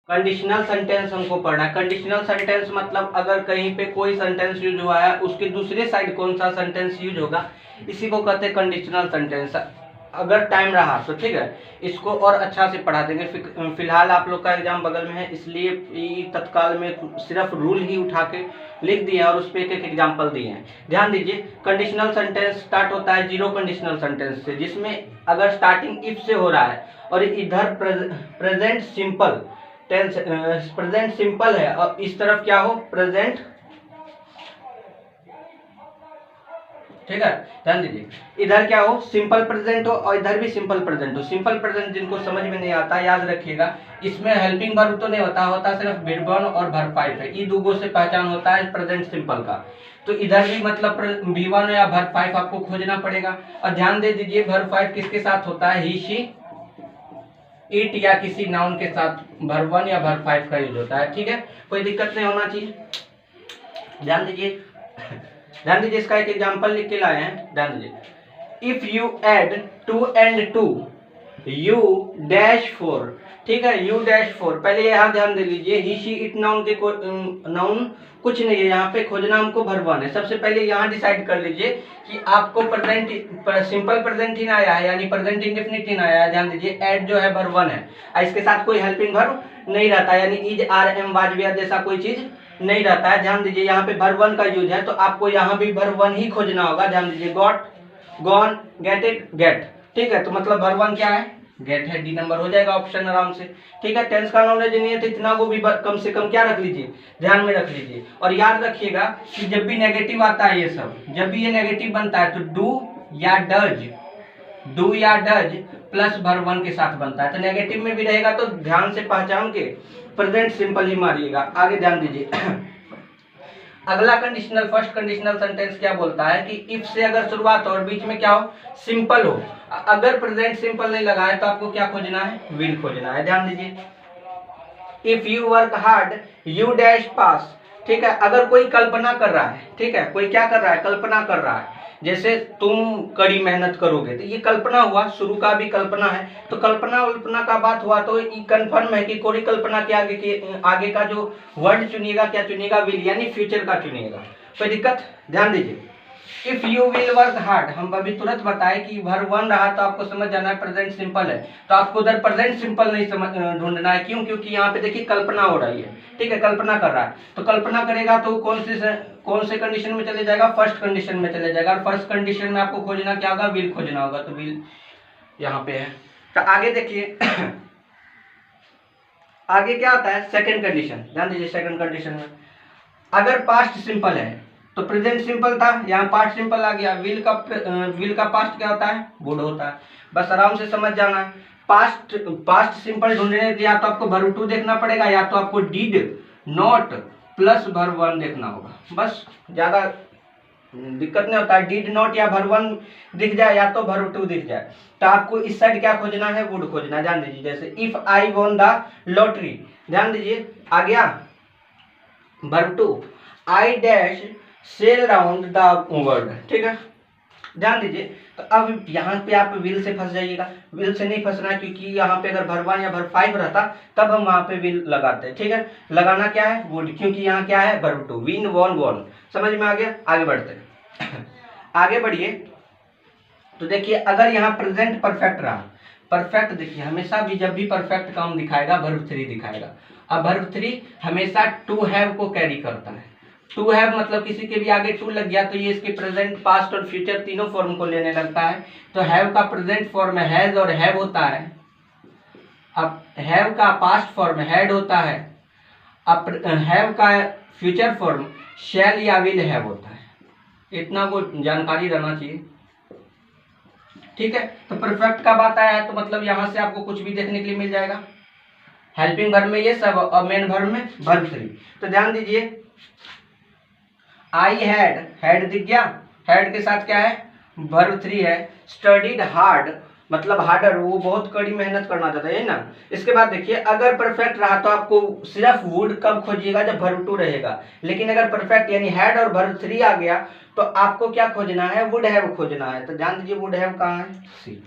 Conditional sentence हमको पढ़ना है। कंडीशनल सेंटेंस मतलब अगर कहीं पे कोई सेंटेंस यूज हुआ है, उसके दूसरे साइड कौन सा सेंटेंस यूज होगा, इसी को कहते हैं कंडीशनल सेंटेंस। अगर टाइम रहा तो ठीक है, इसको और अच्छा से पढ़ा देंगे। फिलहाल आप लोग का एग्जाम बगल में है, इसलिए तत्काल में सिर्फ रूल ही उठा के लिख दिए और उस पर एक एक एग्जाम्पल दिए हैं। ध्यान दीजिए, कंडीशनल सेंटेंस स्टार्ट होता है जीरो कंडीशनल सेंटेंस से, जिसमें अगर स्टार्टिंग इफ से हो रहा है और इधर present simple tense, present simple है और इस तरफ क्या हो, प्रेजेंट, ठीक है। ध्यान दीजिए, इधर क्या हो, सिंपल प्रेजेंट हो और इधर भी सिंपल प्रेजेंट हो। सिंपल प्रेजेंट जिनको समझ में नहीं आता याद रखिएगा, इसमें हेल्पिंग वर्ब तो नहीं होता सिर्फ वर्ब 1 और वर्ब 5 है। ये दोनों से पहचान होता है प्रेजेंट सिंपल का। तो इधर भी मतलब V1 या वर्ब 5 आपको खोजना पड़ेगा। और ध्यान दे दीजिए, वर्ब 5 किसके साथ होता है, ही शी इट या किसी नाउन के साथ वर्ब 1 या वर्ब 5 का यूज होता है। ठीक है, कोई दिक्कत नहीं होना चाहिए। ध्यान दीजिए, ध्यान दीजिए, इसका एक एग्जांपल लिख के लाए हैं। ध्यान दीजिए, if you add 2 and 2 you dash 4, ठीक है, यू डैश 4। पहले यहाँ ध्यान दे लीजिए, ही शी इट नाउन के नाउन कुछ नहीं है, यहाँ पे खोजना हमको वर्ब 1 है। सबसे पहले यहाँ डिसाइड कर लीजिए कि आपको प्रेजेंट सिंपल प्रेजेंट ही ना आया है, यानी प्रेजेंट इंडेफिनिट ही ना आया है। ध्यान दीजिए, ऐड जो है वर्ब 1 है और इसके साथ कोई हेल्पिंग वर्ब नहीं रहता, यानी is are am was were जैसा कोई चीज नहीं रहता है। ध्यान दीजिए, यहाँ पे वर्ब 1 का यूज है तो आपको यहाँ भी वर्ब 1 ही खोजना होगा। ध्यान दीजिए, got, gone, get it, get, ठीक है। तो मतलब वर्ब 1 क्या है, गेट है। डी नंबर हो जाएगा ऑप्शन आराम से। ठीक है, टेंस का नॉलेज नहीं है तो इतना को भी कम से कम क्या रख लीजिए, ध्यान में रख लीजिए। और याद रखिएगा कि जब भी नेगेटिव आता है, ये सब जब भी ये नेगेटिव बनता है तो डू या डज प्लस वर्ब 1 के साथ बनता है। तो नेगेटिव में भी रहेगा तो ध्यान से पहचान के प्रेजेंट सिंपल ही मारिएगा। आगे ध्यान दीजिए, अगला कंडीशनल, फर्स्ट कंडीशनल सेंटेंस क्या बोलता है कि इफ से अगर शुरुआत हो और बीच में क्या हो, सिंपल हो। अगर प्रेजेंट सिंपल नहीं लगा है तो आपको क्या खोजना है, विल खोजना है। ध्यान दीजिए, if you work hard you dash pass, ठीक है। अगर कोई कल्पना कर रहा है, ठीक है, कोई क्या कर रहा है, कल्पना कर रहा है, जैसे तुम कड़ी मेहनत करोगे, तो ये कल्पना हुआ, शुरू का भी कल्पना है। तो कल्पना का बात हुआ तो ये कंफर्म है कि कोई कल्पना के आगे का जो वर्ड चुनिएगा, क्या चुनिएगा, विल, यानी फ्यूचर का चुनिएगा। कोई दिक्कत, ध्यान दीजिए, if you will work hard, हम अभी तुरंत बताए कि वर्ब 1 रहा तो आपको समझ जाना है प्रेजेंट सिंपल है, तो आपको उधर प्रेजेंट सिंपल नहीं समझ ढूंढना है। क्यों, क्योंकि यहाँ पे देखिए कल्पना हो रही है, ठीक है, कल्पना कर रहा है। तो कल्पना करेगा तो कौन से कंडीशन में चले जाएगा, फर्स्ट कंडीशन में चले जाएगा। और फर्स्ट कंडीशन में आपको खोजना क्या होगा, विल खोजना होगा। तो विल यहाँ पे है। तो आगे देखिए आगे क्या आता है, सेकंड कंडीशन। ध्यान दीजिए, सेकंड कंडीशन में अगर पास्ट सिंपल है तो प्रेजेंट सिंपल था, यहाँ पास्ट सिंपल आ गया। विल का पास्ट क्या होता है, वुड होता है। बस आराम से समझ जाना है। पास्ट सिंपल ढूंढने के लिए या तो आपको वर्ब 2 देखना पड़ेगा या तो आपको डिड नॉट प्लस वर्ब 1 देखना होगा। बस ज्यादा दिक्कत नहीं होता है, डिड नॉट या वर्ब 1 दिख जाए या तो वर्ब 2 दिख जाए। तो आपको इस साइड क्या खोजना है, वुड खोजना है। ध्यान दीजिए, जैसे if I won the lottery, ध्यान दीजिए आ गया verb 2, I dash sail round the world, ठीक है। ध्यान दीजिए, तो अब यहाँ पे आप विल से फंस जाइएगा। विल से नहीं फंसना है, क्योंकि यहाँ पे अगर वर्ब 1 या वर्ब 5 रहता तब हम वहां पे विल लगाते हैं, ठीक है। लगाना क्या है, वुड, क्योंकि यहाँ क्या है वर्ब 2, विन, वॉन, वॉन। समझ में आ गया, आगे बढ़ते हैं। आगे बढ़िए, तो देखिए अगर यहाँ प्रेजेंट परफेक्ट रहा, परफेक्ट देखिए हमेशा भी जब भी परफेक्ट काम दिखाएगा वर्ब 3 दिखाएगा। अब वर्ब 3 हमेशा टू हैव को कैरी करता है। टू हैव मतलब किसी के भी आगे टू लग गया तो ये इसके प्रेजेंट, पास्ट और फ्यूचर तीनों फॉर्म को लेने लगता है। तो हैव का प्रेजेंट फॉर्म हैज और हैव होता है। अब हैव का पास्ट फॉर्म हैड होता है। अब हैव का फ्यूचर फॉर्म शैल या विल हैव होता है। इतना को जानकारी रहना चाहिए, ठीक है। तो परफेक्ट का बात आया है तो मतलब यहाँ से आपको कुछ भी देखने के लिए मिल जाएगा। हेल्पिंग वर्ब में ये सब और मेन वर्ब में वर्ब 3। तो ध्यान दीजिए, आई हैड दिख गया, हैड के साथ क्या है वर्ब 3 है। स्टडीड हार्ड मतलब हार्डर, वो बहुत कड़ी मेहनत करना चाहता है ना। इसके बाद देखिए अगर परफेक्ट रहा तो आपको सिर्फ वुड कब खोजिएगा, जब वर्ब 2 रहेगा। लेकिन अगर परफेक्ट यानी हैड और वर्ब 3 आ गया तो आपको क्या खोजना है, वुड हैव खोजना है। तो ध्यान दीजिए, वुड हैव कहाँ है, सी,